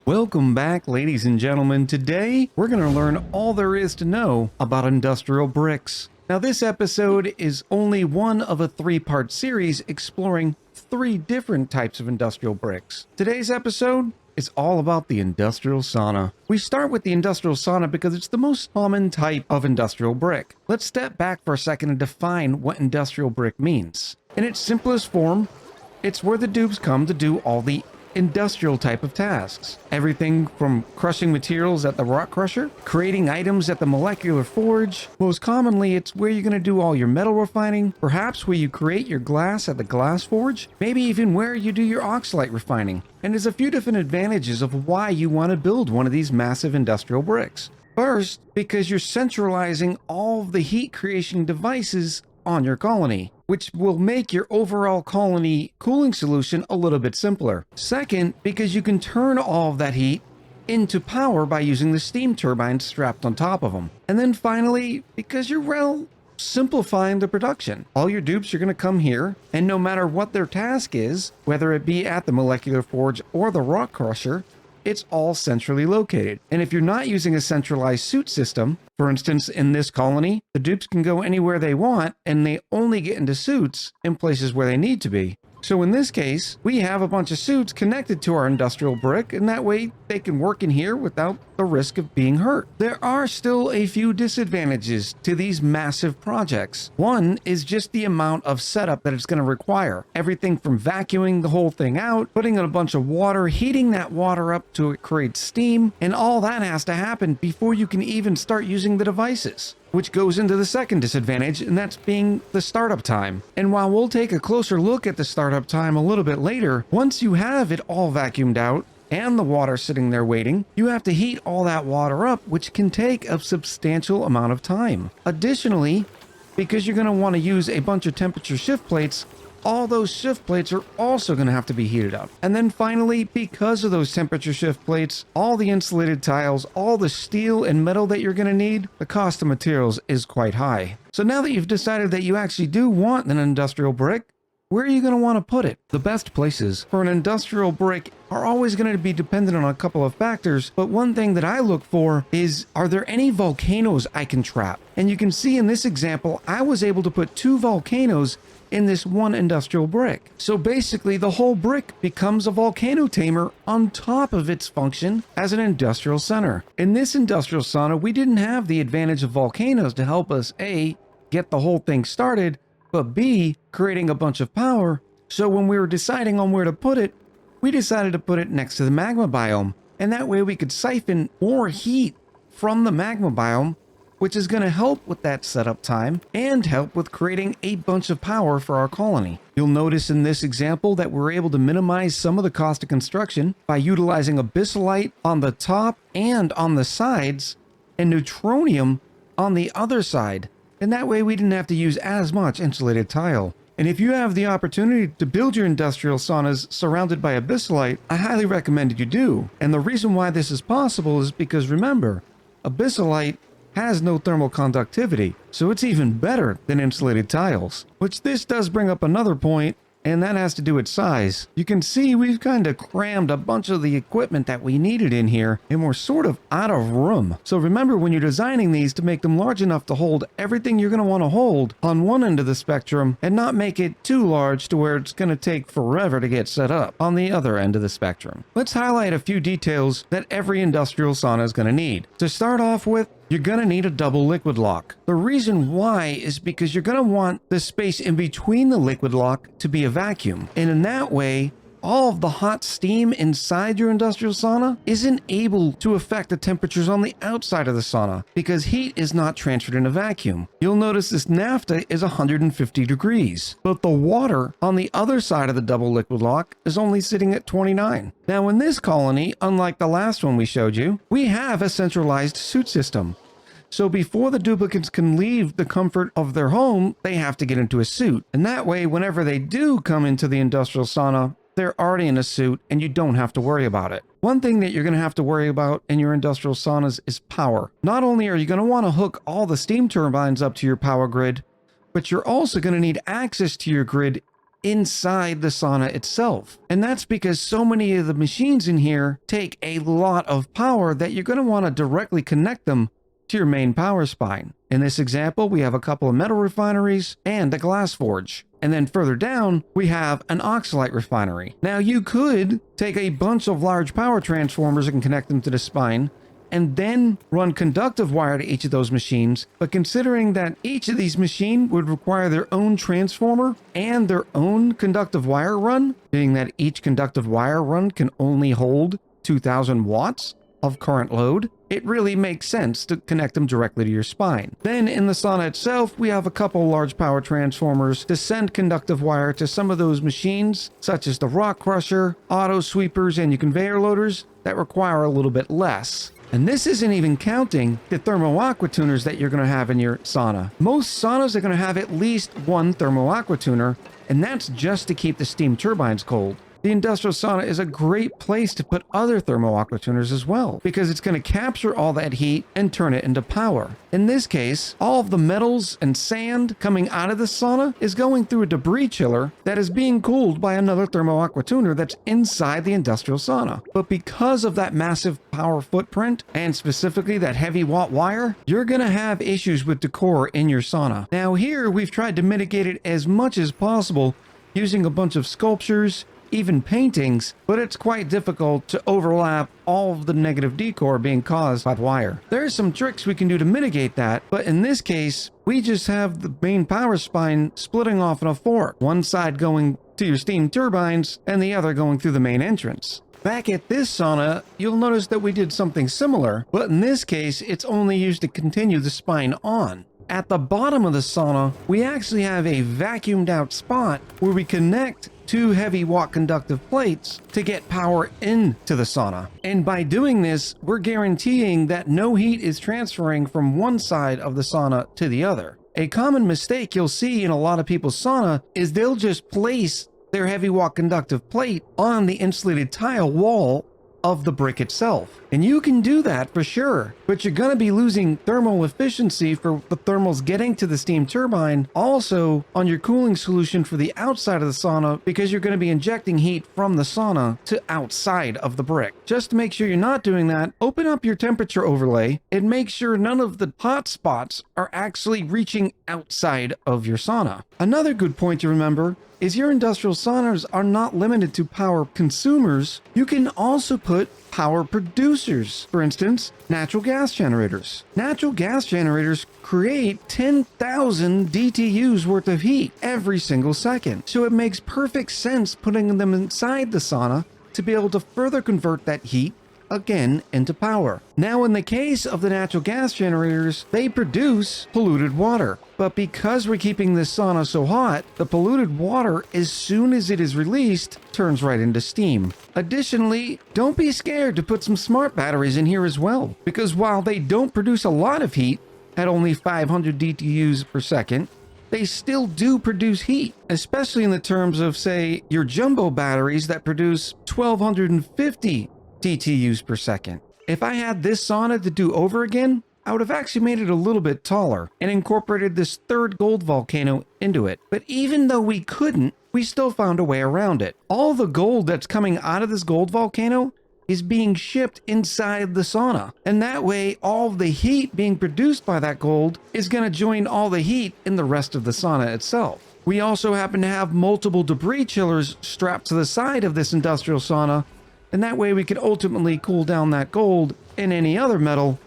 Welcome back, ladies and gentlemen. Today, we're going to learn all there is to know about industrial bricks. Now, this episode is only one of a three-part series exploring three different types of industrial bricks. Today's episode is all about the industrial sauna. We start with the industrial sauna because it's the most common type of industrial brick. Let's step back for a second and define what industrial brick means. In its simplest form, it's where the dupes come to do all the industrial type of tasks. Everything from crushing materials at the rock crusher, creating items at the molecular forge. Most commonly, it's where you're going to do all your metal refining, perhaps where you create your glass at the glass forge, maybe even where you do your oxalate refining. And there's a few different advantages of why you want to build one of these massive industrial bricks. First, because you're centralizing all of the heat creation devices on your colony, which will make your overall colony cooling solution a little bit simpler. Second, because you can turn all of that heat into power by using the steam turbines strapped on top of them. And then finally, because you're simplifying the production. All your dupes are going to come here, and no matter what their task is, whether it be at the molecular forge or the rock crusher, it's all centrally located. And if you're not using a centralized suit system, for instance, in this colony, the dupes can go anywhere they want and they only get into suits in places where they need to be. So in this case, we have a bunch of suits connected to our industrial brick, and that way they can work in here without the risk of being hurt. There are still a few disadvantages to these massive projects. One is just the amount of setup that it's going to require. Everything from vacuuming the whole thing out, putting in a bunch of water, heating that water up to create steam, and all that has to happen before you can even start using the devices. Which goes into the second disadvantage, and that's being the startup time. And while we'll take a closer look at the startup time a little bit later, once you have it all vacuumed out and the water sitting there waiting, you have to heat all that water up, which can take a substantial amount of time. Additionally, because you're going to want to use a bunch of temperature shift plates, all those shift plates are also going to have to be heated up. And then finally, because of those temperature shift plates, all the insulated tiles, all the steel and metal that you're going to need, the cost of materials is quite high. So now that you've decided that you actually do want an industrial brick, where are you going to want to put it? The best places for an industrial brick are always going to be dependent on a couple of factors, but one thing that I look for is, are there any volcanoes I can trap? And you can see in this example, I was able to put 2 volcanoes in this one industrial brick. So basically, the whole brick becomes a volcano tamer on top of its function as an industrial center. In this industrial sauna, we didn't have the advantage of volcanoes to help us A, get the whole thing started, but B, creating a bunch of power. So when we were deciding on where to put it, we decided to put it next to the magma biome. And that way we could siphon more heat from the magma biome, which is going to help with that setup time and help with creating a bunch of power for our colony. You'll notice in this example that we're able to minimize some of the cost of construction by utilizing abyssalite on the top and on the sides and neutronium on the other side. And that way we didn't have to use as much insulated tile. And if you have the opportunity to build your industrial saunas surrounded by abyssalite, I highly recommend you do. And the reason why this is possible is because, remember, abyssalite has no thermal conductivity, so it's even better than insulated tiles. Which this does bring up another point, and that has to do with size. You can see we've kind of crammed a bunch of the equipment that we needed in here, and we're sort of out of room. So remember, when you're designing these, to make them large enough to hold everything you're going to want to hold on one end of the spectrum, and not make it too large to where it's going to take forever to get set up on the other end of the spectrum. Let's highlight a few details that every industrial sauna is going to need. To start off with, you're going to need a double liquid lock. The reason why is because you're going to want the space in between the liquid lock to be a vacuum. And in that way, all of the hot steam inside your industrial sauna isn't able to affect the temperatures on the outside of the sauna because heat is not transferred in a vacuum. You'll notice this naphtha is 150 degrees, but the water on the other side of the double liquid lock is only sitting at 29. Now in this colony, unlike the last one we showed you, we have a centralized suit system. So before the duplicates can leave the comfort of their home, they have to get into a suit. And that way, whenever they do come into the industrial sauna, they're already in a suit and you don't have to worry about it. One thing that you're going to have to worry about in your industrial saunas is power. Not only are you going to want to hook all the steam turbines up to your power grid, but you're also going to need access to your grid inside the sauna itself. And that's because so many of the machines in here take a lot of power that you're going to want to directly connect them to your main power spine. In this example, we have a couple of metal refineries and a glass forge. And then further down, we have an oxalite refinery. Now you could take a bunch of large power transformers and connect them to the spine, and then run conductive wire to each of those machines. But considering that each of these machines would require their own transformer and their own conductive wire run, being that each conductive wire run can only hold 2,000 watts of current load, it really makes sense to connect them directly to your spine. Then in the sauna itself, we have a couple large power transformers to send conductive wire to some of those machines, such as the rock crusher, auto sweepers, and your conveyor loaders that require a little bit less. And this isn't even counting the thermal aqua tuners that you're going to have in your sauna. Most saunas are going to have at least one thermal aqua tuner, and that's just to keep the steam turbines cold. The industrial sauna is a great place to put other thermal aqua tuners as well, because it's going to capture all that heat and turn it into power. In this case, all of the metals and sand coming out of the sauna is going through a debris chiller that is being cooled by another thermal aqua tuner that's inside the industrial sauna. But because of that massive power footprint, and specifically that heavy watt wire, you're going to have issues with decor in your sauna. Now here, we've tried to mitigate it as much as possible using a bunch of sculptures, even paintings, but it's quite difficult to overlap all of the negative decor being caused by the wire. There are some tricks we can do to mitigate that, but in this case, we just have the main power spine splitting off in a fork, one side going to your steam turbines and the other going through the main entrance. Back at this sauna, you'll notice that we did something similar, but in this case, it's only used to continue the spine on. At the bottom of the sauna, we actually have a vacuumed out spot where we connect two heavy watt conductive plates to get power into the sauna. And by doing this, we're guaranteeing that no heat is transferring from one side of the sauna to the other. A common mistake you'll see in a lot of people's sauna is they'll just place their heavy watt conductive plate on the insulated tile wall of the brick itself. And you can do that for sure, but you're going to be losing thermal efficiency for the thermals getting to the steam turbine, also on your cooling solution for the outside of the sauna, because you're going to be injecting heat from the sauna to outside of the brick. Just to make sure you're not doing that, open up your temperature overlay and make sure none of the hot spots are actually reaching outside of your sauna. Another good point to remember is your industrial saunas are not limited to power consumers. You can also put power producers. For instance, natural gas generators. Natural gas generators create 10,000 DTUs worth of heat every single second. So it makes perfect sense putting them inside the sauna to be able to further convert that heat again into power. Now, in the case of the natural gas generators, they produce polluted water. But because we're keeping this sauna so hot, the polluted water, as soon as it is released, turns right into steam. Additionally, don't be scared to put some smart batteries in here as well, because while they don't produce a lot of heat at only 500 DTUs per second, they still do produce heat, especially in the terms of, say, your jumbo batteries that produce 1250 DTUs per second. If I had this sauna to do over again, I would have actually made it a little bit taller and incorporated this third gold volcano into it. But even though we couldn't, we still found a way around it. All the gold that's coming out of this gold volcano is being shipped inside the sauna. And that way, all of the heat being produced by that gold is going to join all the heat in the rest of the sauna itself. We also happen to have multiple debris chillers strapped to the side of this industrial sauna, and that way we could ultimately cool down that gold and any other metal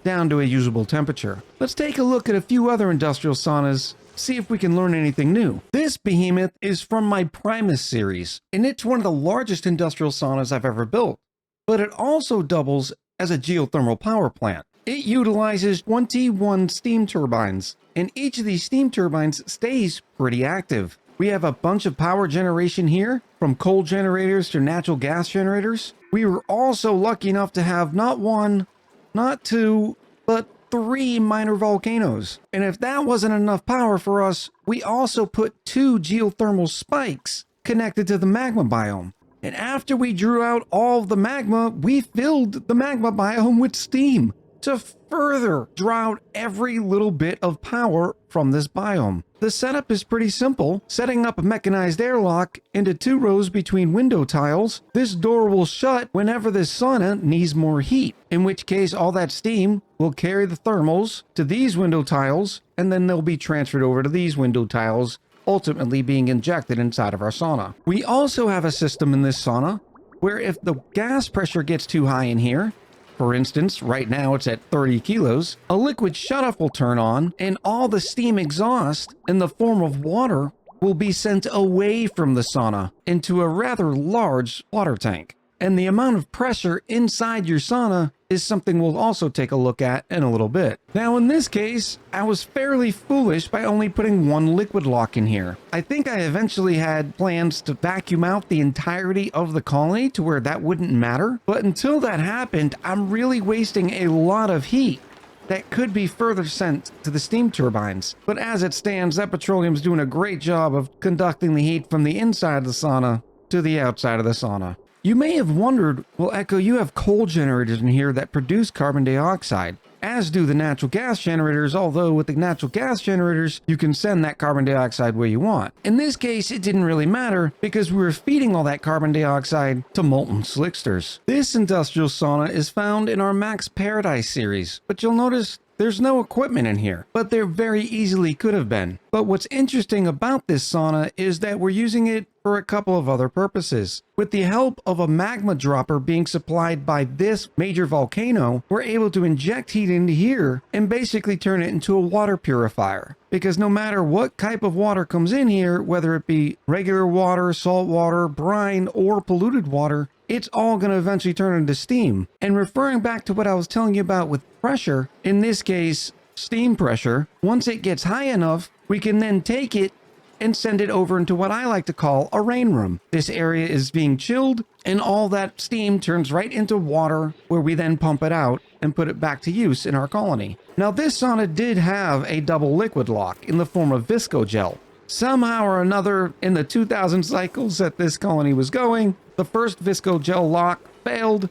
down to a usable temperature. Let's take a look at a few other industrial saunas, see if we can learn anything new. This behemoth is from my Primus series, and it's one of the largest industrial saunas I've ever built, but it also doubles as a geothermal power plant. It utilizes 21 steam turbines, and each of these steam turbines stays pretty active. We have a bunch of power generation here, from coal generators to natural gas generators. We were also lucky enough to have not one, not two, but 3 minor volcanoes. And if that wasn't enough power for us, we also put 2 geothermal spikes connected to the magma biome. And after we drew out all of the magma, we filled the magma biome with steam. to further draw out every little bit of power from this biome. The setup is pretty simple. Setting up a mechanized airlock into 2 rows between window tiles, this door will shut whenever this sauna needs more heat, in which case all that steam will carry the thermals to these window tiles, and then they'll be transferred over to these window tiles, ultimately being injected inside of our sauna. We also have a system in this sauna where if the gas pressure gets too high in here, for instance, right now it's at 30 kilos, a liquid shutoff will turn on and all the steam exhaust in the form of water will be sent away from the sauna into a rather large water tank. And the amount of pressure inside your sauna is something we'll also take a look at in a little bit. Now in this case, I was fairly foolish by only putting 1 liquid lock in here. I think I eventually had plans to vacuum out the entirety of the colony to where that wouldn't matter, but until that happened, I'm really wasting a lot of heat that could be further sent to the steam turbines. But as it stands, that petroleum's doing a great job of conducting the heat from the inside of the sauna to the outside of the sauna. You may have wondered, well, Echo, you have coal generators in here that produce carbon dioxide, as do the natural gas generators, although with the natural gas generators, you can send that carbon dioxide where you want. In this case, it didn't really matter because we were feeding all that carbon dioxide to molten slicksters. This industrial sauna is found in our Max Paradise series, but you'll notice there's no equipment in here, but there very easily could have been. But what's interesting about this sauna is that we're using it for a couple of other purposes. With the help of a magma dropper being supplied by this major volcano, we're able to inject heat into here and basically turn it into a water purifier. Because no matter what type of water comes in here, whether it be regular water, salt water, brine, or polluted water, it's all going to eventually turn into steam. And referring back to what I was telling you about with pressure, in this case, steam pressure, once it gets high enough, we can then take it and send it over into what I like to call a rain room. This area is being chilled and all that steam turns right into water where we then pump it out and put it back to use in our colony. Now this sauna did have a double liquid lock in the form of visco gel. Somehow or another, in the 2000 cycles that this colony was going, the first visco gel lock failed,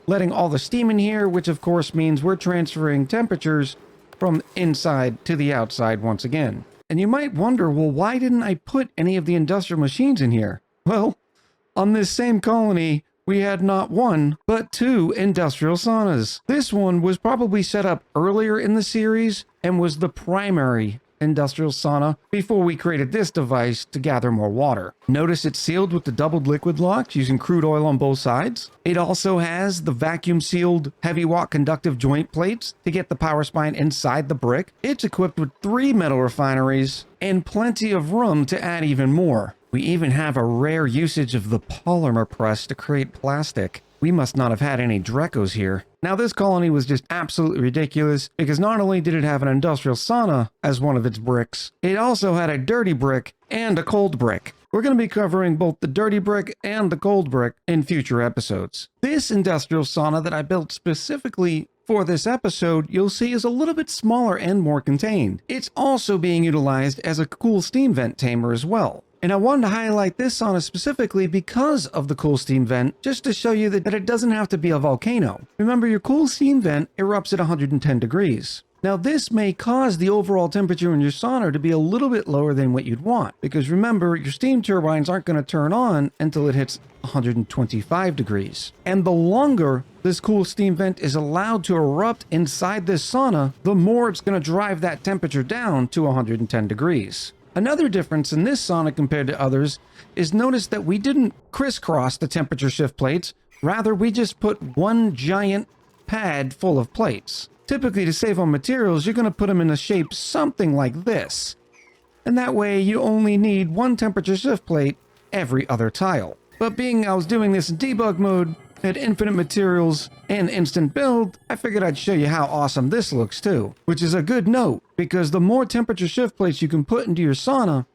letting all the steam in here, which of course means we're transferring temperatures from inside to the outside once again. And you might wonder, well, why didn't I put any of the industrial machines in here? Well, on this same colony, we had not 1, but 2 industrial saunas. This one was probably set up earlier in the series and was the primary industrial sauna before we created this device to gather more water. Notice it's sealed with the doubled liquid locks using crude oil on both sides. It also has the vacuum sealed heavy watt conductive joint plates to get the power spine inside the brick. It's equipped with 3 metal refineries and plenty of room to add even more. We even have a rare usage of the polymer press to create plastic. We must not have had any Drecos here. Now this colony was just absolutely ridiculous because not only did it have an industrial sauna as one of its bricks, it also had a dirty brick and a cold brick. We're going to be covering both the dirty brick and the cold brick in future episodes. This industrial sauna that I built specifically for this episode, you'll see is a little bit smaller and more contained. It's also being utilized as a cool steam vent tamer as well. And I wanted to highlight this sauna specifically because of the cool steam vent, just to show you that it doesn't have to be a volcano. Remember, your cool steam vent erupts at 110 degrees. Now this may cause the overall temperature in your sauna to be a little bit lower than what you'd want, because remember, your steam turbines aren't going to turn on until it hits 125 degrees. And the longer this cool steam vent is allowed to erupt inside this sauna, the more it's going to drive that temperature down to 110 degrees. Another difference in this sauna compared to others is notice that we didn't crisscross the temperature shift plates, rather we just put one giant pad full of plates. Typically, to save on materials, you're going to put them in a shape something like this. And that way you only need one temperature shift plate every other tile. But being I was doing this in debug mode, had infinite materials and instant build, I figured I'd show you how awesome this looks too. Which is a good note, because the more temperature shift plates you can put into your sauna,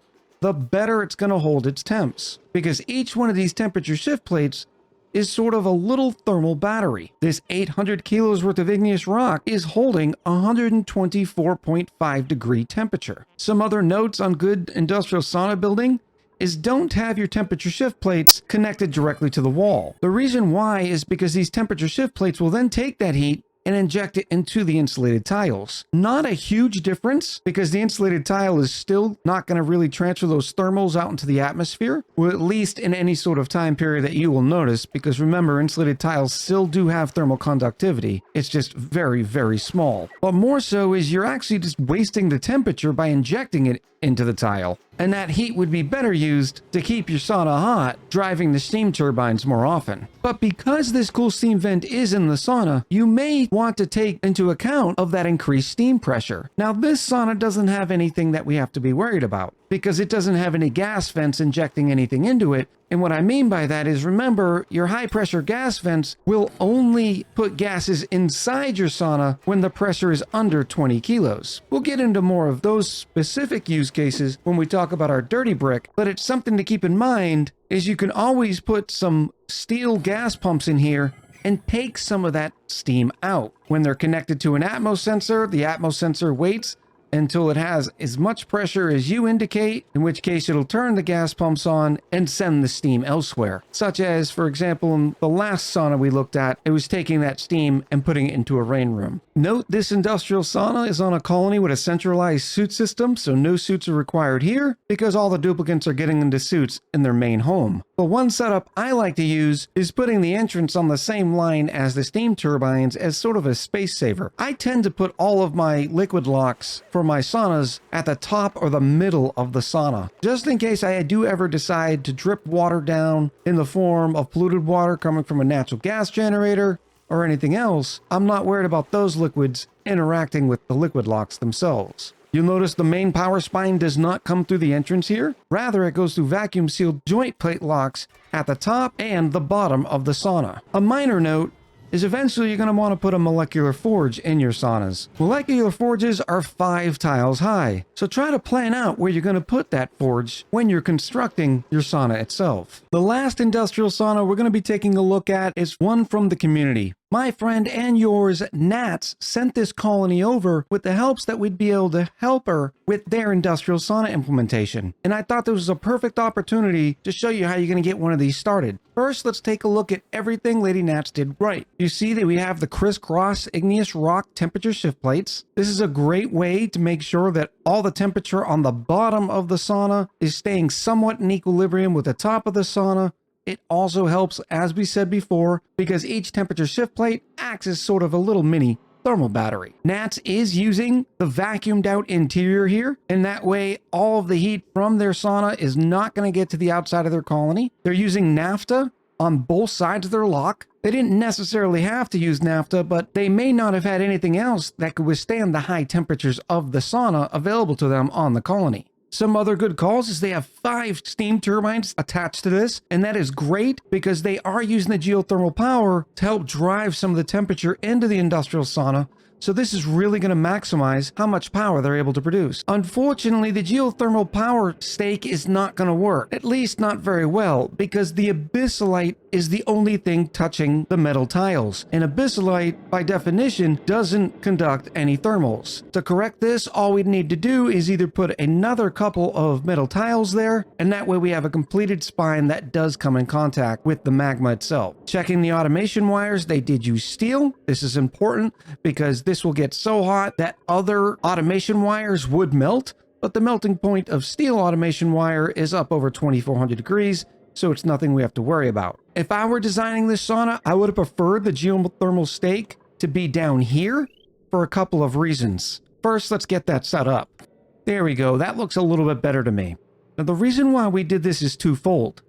the better it's going to hold its temps. Because each one of these temperature shift plates is sort of a little thermal battery. This 800 kilos worth of igneous rock is holding 124.5 degree temperature. Some other notes on good industrial sauna building is don't have your temperature shift plates connected directly to the wall. The reason why is because these temperature shift plates will then take that heat and inject it into the insulated tiles. Not a huge difference because the insulated tile is still not going to really transfer those thermals out into the atmosphere, or at least in any sort of time period that you will notice, because remember, insulated tiles still do have thermal conductivity. It's just very, very small. But more so is you're actually just wasting the temperature by injecting it into the tile. And that heat would be better used to keep your sauna hot, driving the steam turbines more often. But because this cool steam vent is in the sauna, you may want to take into account of that increased steam pressure. Now, this sauna doesn't have anything that we have to be worried about because it doesn't have any gas vents injecting anything into it. And what I mean by that is, remember, your high pressure gas vents will only put gases inside your sauna when the pressure is under 20 kilos. We'll get into more of those specific use cases when we talk about our dirty brick, but it's something to keep in mind is you can always put some steel gas pumps in here and take some of that steam out. When they're connected to an atmos sensor, the atmos sensor waits until it has as much pressure as you indicate, in which case it'll turn the gas pumps on and send the steam elsewhere. Such as, for example, in the last sauna we looked at, it was taking that steam and putting it into a rain room. Note this industrial sauna is on a colony with a centralized suit system, so no suits are required here because all the duplicants are getting into suits in their main home. But one setup I like to use is putting the entrance on the same line as the steam turbines as sort of a space saver. I tend to put all of my liquid locks for my saunas at the top or the middle of the sauna, just in case I do ever decide to drip water down in the form of polluted water coming from a natural gas generator or anything else. I'm not worried about those liquids interacting with the liquid locks themselves. You'll notice the main power spine does not come through the entrance here. Rather, it goes through vacuum sealed joint plate locks at the top and the bottom of the sauna. A minor note is eventually you're going to want to put a molecular forge in your saunas. Molecular forges are 5 tiles high, so try to plan out where you're going to put that forge when you're constructing your sauna itself. The last industrial sauna we're going to be taking a look at is one from the community. My friend and yours, Nats, sent this colony over with the helps that we'd be able to help her with their industrial sauna implementation. And I thought this was a perfect opportunity to show you how you're going to get one of these started. First, let's take a look at everything Lady Nats did right. You see that we have the crisscross igneous rock temperature shift plates. This is a great way to make sure that all the temperature on the bottom of the sauna is staying somewhat in equilibrium with the top of the sauna. It also helps, as we said before, because each temperature shift plate acts as sort of a little mini thermal battery. Nats is using the vacuumed out interior here, and that way all of the heat from their sauna is not going to get to the outside of their colony. They're using naphtha on both sides of their lock. They didn't necessarily have to use naphtha, but they may not have had anything else that could withstand the high temperatures of the sauna available to them on the colony. Some other good calls is they have 5 steam turbines attached to this, and that is great because they are using the geothermal power to help drive some of the temperature into the industrial sauna. So this is really going to maximize how much power they're able to produce. Unfortunately, the geothermal power stake is not going to work, at least not very well, because the abyssalite is the only thing touching the metal tiles. And abyssalite, by definition, doesn't conduct any thermals. To correct this, all we need to do is either put another couple of metal tiles there, and that way we have a completed spine that does come in contact with the magma itself. Checking the automation wires, they did use steel. This is important because this will get so hot that other automation wires would melt, but the melting point of steel automation wire is up over 2400 degrees, so it's nothing we have to worry about. If I were designing this sauna, I would have preferred the geothermal stake to be down here for a couple of reasons. First, let's get that set up. There we go. That looks a little bit better to me. Now, the reason why we did this is twofold.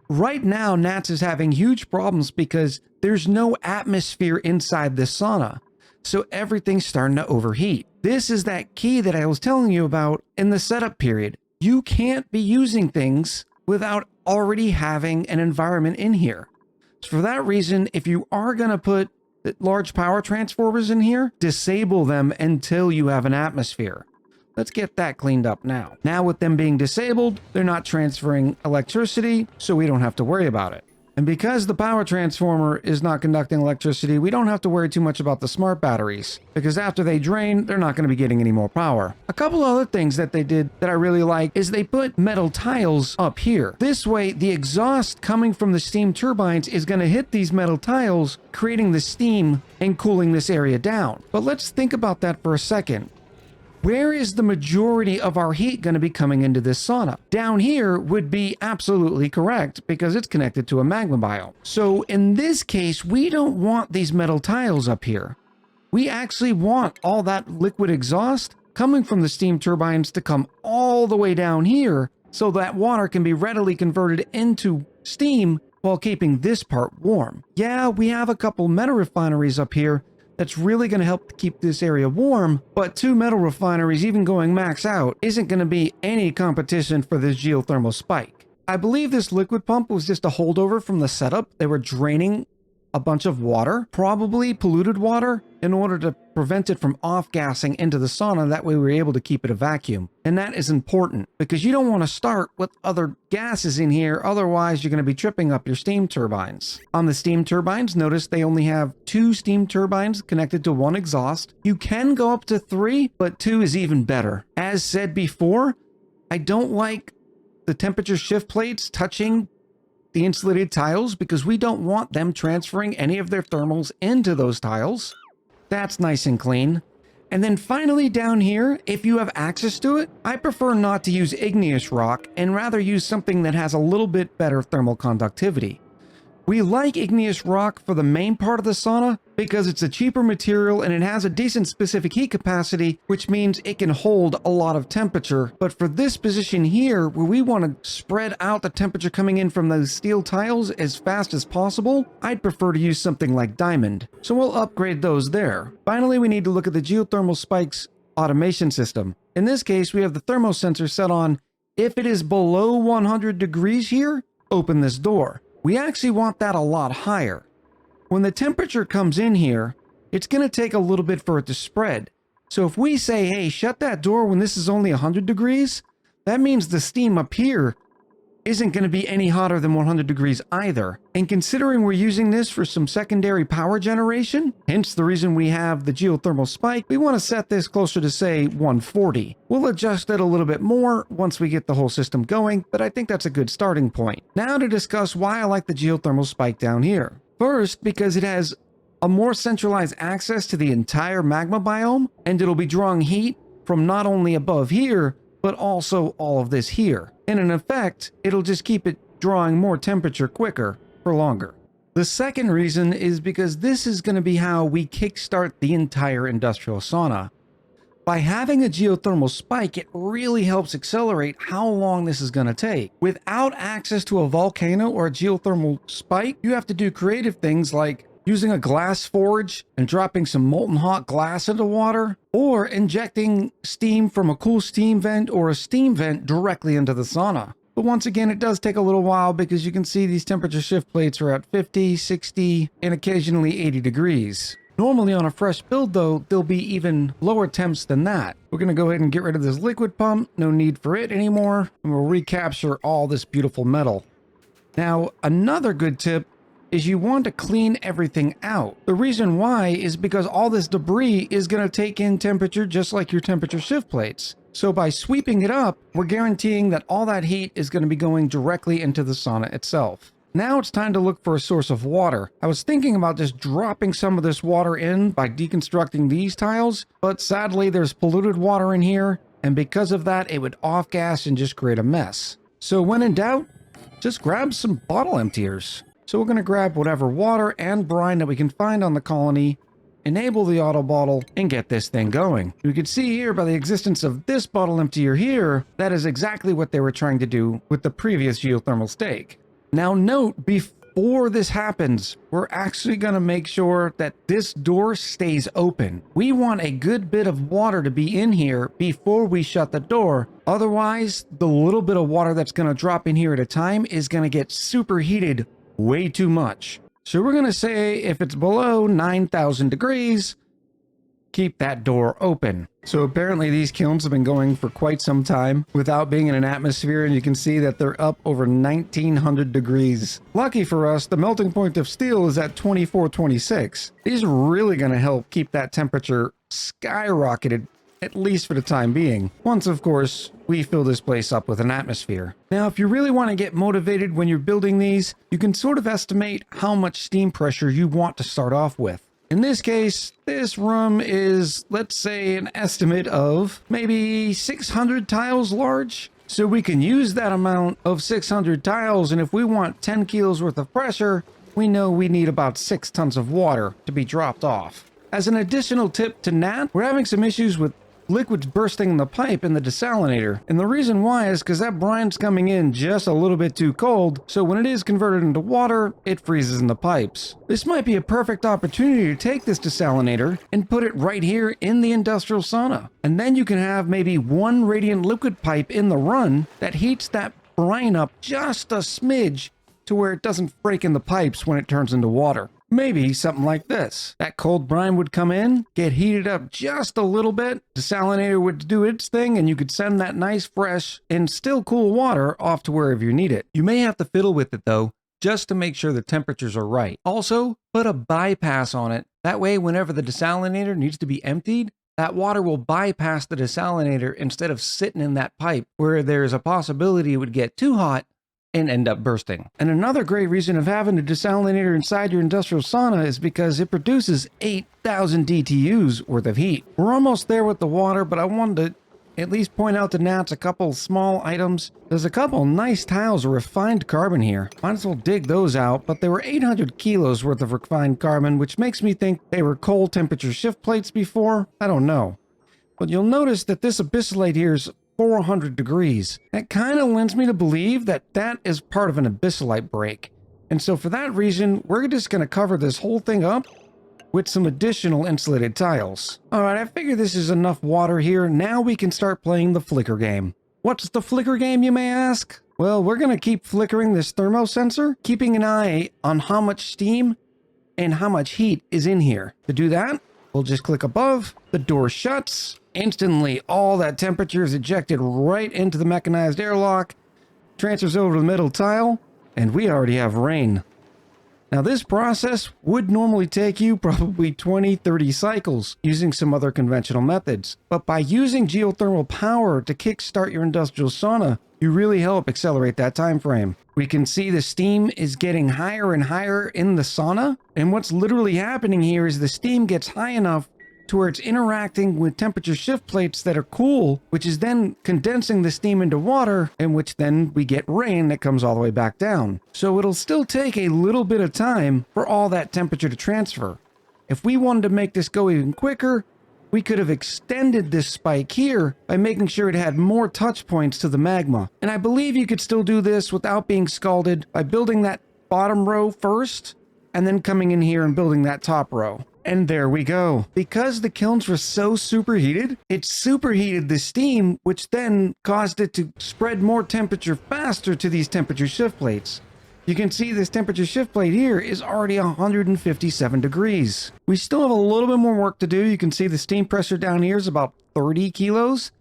Right now, Nats is having huge problems because there's no atmosphere inside this sauna. So everything's starting to overheat. This is that key that I was telling you about in the setup period. You can't be using things without already having an environment in here. So for that reason, if you are going to put large power transformers in here, disable them until you have an atmosphere. Let's get that cleaned up now. Now with them being disabled, they're not transferring electricity, so we don't have to worry about it. And because the power transformer is not conducting electricity, we don't have to worry too much about the smart batteries, because after they drain, they're not going to be getting any more power. A couple other things that they did that I really like is they put metal tiles up here. This way, the exhaust coming from the steam turbines is going to hit these metal tiles, creating the steam and cooling this area down. But let's think about that for a second. Where is the majority of our heat going to be coming into this sauna? Down here would be absolutely correct because it's connected to a magma biome. So in this case, we don't want these metal tiles up here. We actually want all that liquid exhaust coming from the steam turbines to come all the way down here so that water can be readily converted into steam while keeping this part warm. Yeah, we have a couple metal refineries up here that's really going to help keep this area warm, but 2 metal refineries even going max out isn't going to be any competition for this geothermal spike. I believe this liquid pump was just a holdover from the setup. They were draining a bunch of water, probably polluted water, in order to prevent it from off-gassing into the sauna. That way we were able to keep it a vacuum. And that is important because you don't want to start with other gases in here, otherwise you're going to be tripping up your steam turbines. On the steam turbines, notice they only have 2 steam turbines connected to 1 exhaust. You can go up to 3, but 2 is even better. As said before, I don't like the temperature shift plates touching the insulated tiles because we don't want them transferring any of their thermals into those tiles. That's nice and clean. And then finally down here, if you have access to it, I prefer not to use igneous rock and rather use something that has a little bit better thermal conductivity. We like igneous rock for the main part of the sauna because it's a cheaper material and it has a decent specific heat capacity, which means it can hold a lot of temperature. But for this position here, where we want to spread out the temperature coming in from those steel tiles as fast as possible, I'd prefer to use something like diamond. So we'll upgrade those there. Finally, we need to look at the geothermal spikes automation system. In this case, we have the thermosensor set on, if it is below 100 degrees here, open this door. We actually want that a lot higher. When the temperature comes in here, it's going to take a little bit for it to spread. So if we say, hey, shut that door when this is only 100 degrees, that means the steam up here isn't going to be any hotter than 100 degrees either. And considering we're using this for some secondary power generation, hence the reason we have the geothermal spike, we want to set this closer to, say, 140. We'll adjust it a little bit more once we get the whole system going, but I think that's a good starting point. Now to discuss why I like the geothermal spike down here. First, because it has a more centralized access to the entire magma biome, and it'll be drawing heat from not only above here, but also all of this here. And in effect, it'll just keep it drawing more temperature quicker for longer. The second reason is because this is going to be how we kickstart the entire industrial sauna. By having a geothermal spike, it really helps accelerate how long this is going to take. Without access to a volcano or a geothermal spike, you have to do creative things like using a glass forge and dropping some molten hot glass into water, or injecting steam from a cool steam vent or a steam vent directly into the sauna. But once again, it does take a little while because you can see these temperature shift plates are at 50, 60, and occasionally 80 degrees. Normally on a fresh build though, there'll be even lower temps than that. We're gonna go ahead and get rid of this liquid pump, no need for it anymore, and we'll recapture all this beautiful metal. Now, another good tip is you want to clean everything out. The reason why is because all this debris is going to take in temperature just like your temperature shift plates. So by sweeping it up, we're guaranteeing that all that heat is going to be going directly into the sauna itself. Now it's time to look for a source of water. I was thinking about just dropping some of this water in by deconstructing these tiles, but sadly there's polluted water in here, and because of that it would off-gas and just create a mess. So when in doubt, just grab some bottle emptiers. So we're going to grab whatever water and brine that we can find on the colony, enable the auto bottle, and get this thing going. You can see here by the existence of this bottle emptier here, that is exactly what they were trying to do with the previous geothermal stake. Now note, before this happens, we're actually going to make sure that this door stays open. We want a good bit of water to be in here before we shut the door. Otherwise, the little bit of water that's going to drop in here at a time is going to get superheated way too much. So we're going to say if it's below 9,000 degrees, keep that door open. So apparently these kilns have been going for quite some time without being in an atmosphere, and you can see that they're up over 1900 degrees. Lucky for us, the melting point of steel is at 2426. These are really going to help keep that temperature skyrocketed, at least for the time being. Once, of course, we fill this place up with an atmosphere. Now, if you really want to get motivated when you're building these, you can sort of estimate how much steam pressure you want to start off with. In this case, this room is, let's say, an estimate of maybe 600 tiles large. So we can use that amount of 600 tiles, and if we want 10 kilos worth of pressure, we know we need about 6 tons of water to be dropped off. As an additional tip to Nat, we're having some issues with liquids bursting in the pipe in the desalinator, and the reason why is because that brine's coming in just a little bit too cold, so when it is converted into water, it freezes in the pipes. This might be a perfect opportunity to take this desalinator and put it right here in the industrial sauna, and then you can have maybe one radiant liquid pipe in the run that heats that brine up just a smidge to where it doesn't break in the pipes when it turns into water. Maybe something like this. That cold brine would come in, get heated up just a little bit, the desalinator would do its thing, and you could send that nice, fresh, and still cool water off to wherever you need it. You may have to fiddle with it though, just to make sure the temperatures are right. Also, put a bypass on it. That way, whenever the desalinator needs to be emptied, that water will bypass the desalinator instead of sitting in that pipe where there's a possibility it would get too hot and end up bursting. And another great reason of having a desalinator inside your industrial sauna is because it produces 8,000 DTUs worth of heat. We're almost there with the water, but I wanted to at least point out to Nats a couple small items. There's a couple nice tiles of refined carbon here. Might as well dig those out, but they were 800 kilos worth of refined carbon, which makes me think they were cold temperature shift plates before. I don't know. But you'll notice that this abyssalite here is 400 degrees. That kind of lends me to believe that that is part of an abyssalite break. And so for that reason, we're just going to cover this whole thing up with some additional insulated tiles. Alright, I figure this is enough water here. Now we can start playing the flicker game. What's the flicker game, you may ask? Well, we're going to keep flickering this thermo sensor, keeping an eye on how much steam and how much heat is in here. To do that, we'll just click above, the door shuts. Instantly, all that temperature is ejected right into the mechanized airlock, transfers over to the metal tile, and we already have rain. Now this process would normally take you probably 20-30 cycles using some other conventional methods, but by using geothermal power to kickstart your industrial sauna, you really help accelerate that time frame. We can see the steam is getting higher and higher in the sauna, and what's literally happening here is the steam gets high enough to where it's interacting with temperature shift plates that are cool, which is then condensing the steam into water, in which then we get rain that comes all the way back down. So it'll still take a little bit of time for all that temperature to transfer. If we wanted to make this go even quicker, we could have extended this spike here by making sure it had more touch points to the magma. And I believe you could still do this without being scalded by building that bottom row first, and then coming in here and building that top row. And there we go. Because the kilns were so superheated, it superheated the steam, which then caused it to spread more temperature faster to these temperature shift plates. You can see this temperature shift plate here is already 157 degrees. We still have a little bit more work to do. You can see the steam pressure down here is about 30 kilos.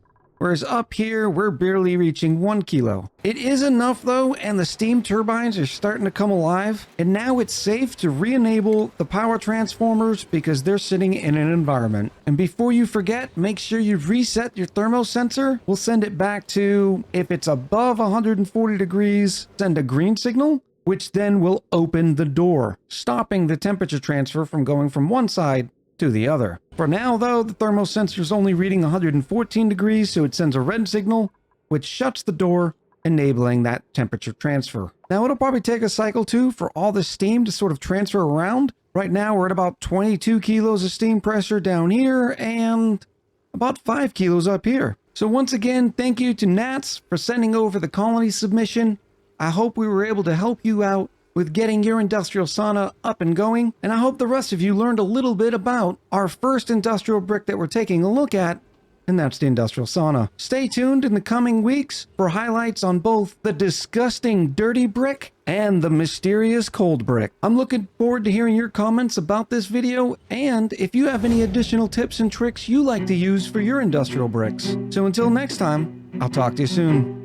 Whereas up here, we're barely reaching 1 kilo. It is enough though, and the steam turbines are starting to come alive. And now it's safe to re-enable the power transformers because they're sitting in an environment. And before you forget, make sure you reset your thermo sensor. We'll send it back to, if it's above 140 degrees, send a green signal, which then will open the door, stopping the temperature transfer from going from one side to the other. For now though, the thermal sensor is only reading 114 degrees, so it sends a red signal, which shuts the door, enabling that temperature transfer. Now it'll probably take a cycle too for all the steam to sort of transfer around. Right now we're at about 22 kilos of steam pressure down here and about 5 kilos up here. So once again, thank you to Nats for sending over the colony submission. I hope we were able to help you out with getting your industrial sauna up and going, and I hope the rest of you learned a little bit about our first industrial brick that we're taking a look at, and that's the industrial sauna. Stay tuned in the coming weeks for highlights on both the disgusting dirty brick and the mysterious cold brick. I'm looking forward to hearing your comments about this video, and if you have any additional tips and tricks you like to use for your industrial bricks. So until next time, I'll talk to you soon.